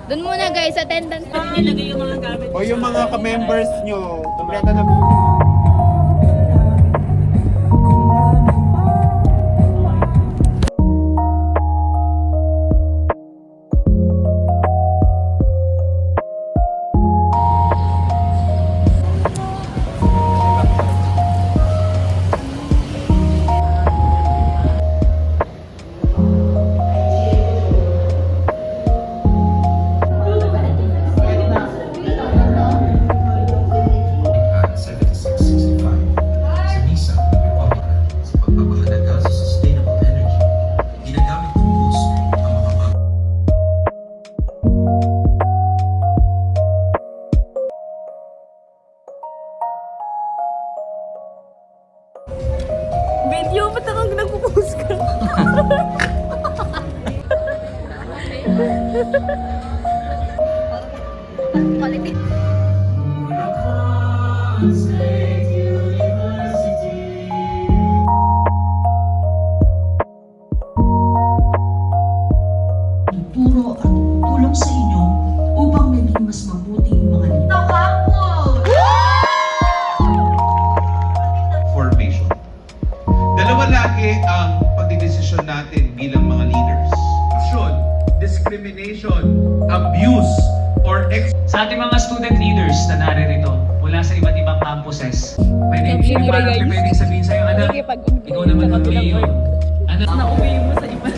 Doon muna guys, attendance. Nilagay yung mga gamit. O yung mga ka-members nyo, kumpleto na. At 7665 sa MISA ng Republican sa pagpapahalaga sa sustainable energy, ginagamit ng puso ang mga Video, ba't akong nagpo-post ka? Quality. Tuturo at tutulong sa inyo upang maging mas mabuti yung mga nito. Formation. Dalawa lagi ang pagdidesisyon natin bilang mga leaders. Discrimination, abuse, or Sa ating mga student leaders na naririto mula sa iba't ibang campuses, pwedeng sabihin sa'yo, anak, ikaw naman ang mayor. Anak, Nauwi mo sa iba.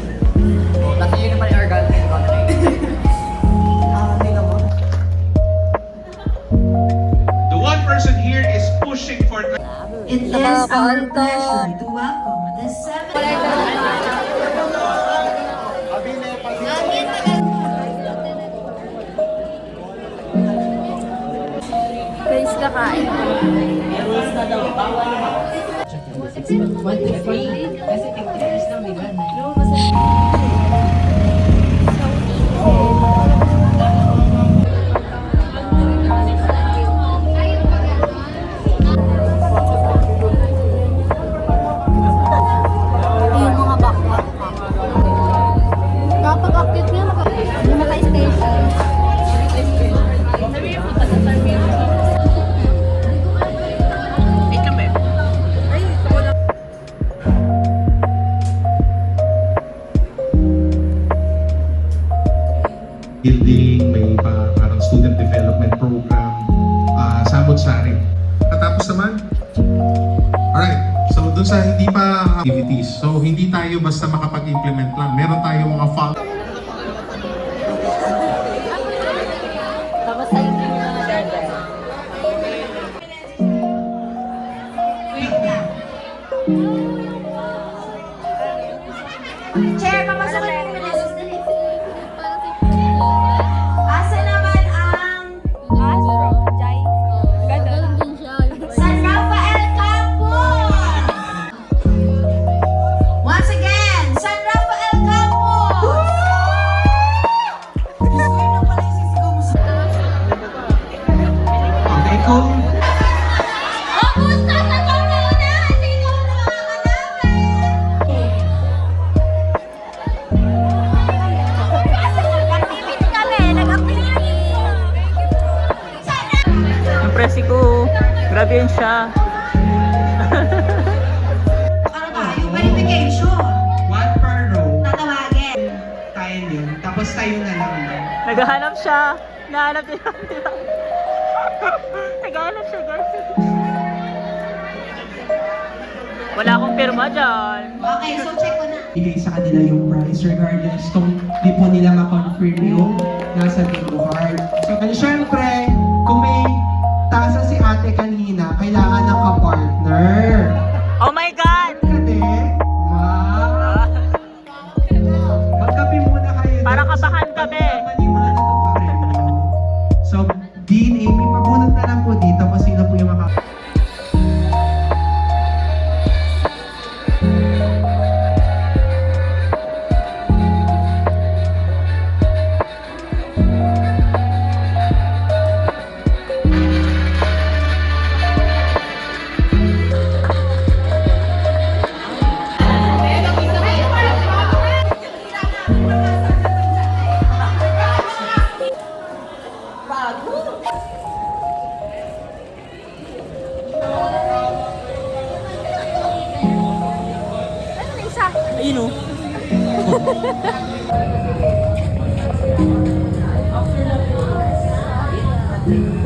the one person here is pushing for It is our pleasure to welcome the 7th Guys, kakain. Yung mga backpack. Kapag active nyo, yung naka-station. building, may parang student development program, sabot-sari. Katapos naman, alright, so dun sa hindi pa activities, so hindi tayo basta makapag-implement lang. Meron tayong mga Tapos tayo Chair, papasukin mo muna. Asa naman ang San Rafael Campus? Once again, San Rafael Campus! Sino na pala yung sisigaw mo sa... Okay, cool. Impresi ko. Grabe yun siya. Ano tayo? Verification. One per row, Tatawagin. tayo yun. Tapos tayo na lang. Naghahanap siya. Nahanap niya. Naghahanap siya, guys. Wala akong pirma dyan. Okay, so check ko na. Bigay sa kanila yung price regardless kung di po nila ma-confirm yung nasa bingo card. So, and syempre, kung may tasa si ate kanina, kailangan ng ka-partner. Oh my God! Kate, magkape muna kayo. Para doon. kabahan kami. Naman yung mga natutunan. So, Dean, Amy, mabunot na lang po dito kung sino po yung maka... Thank you.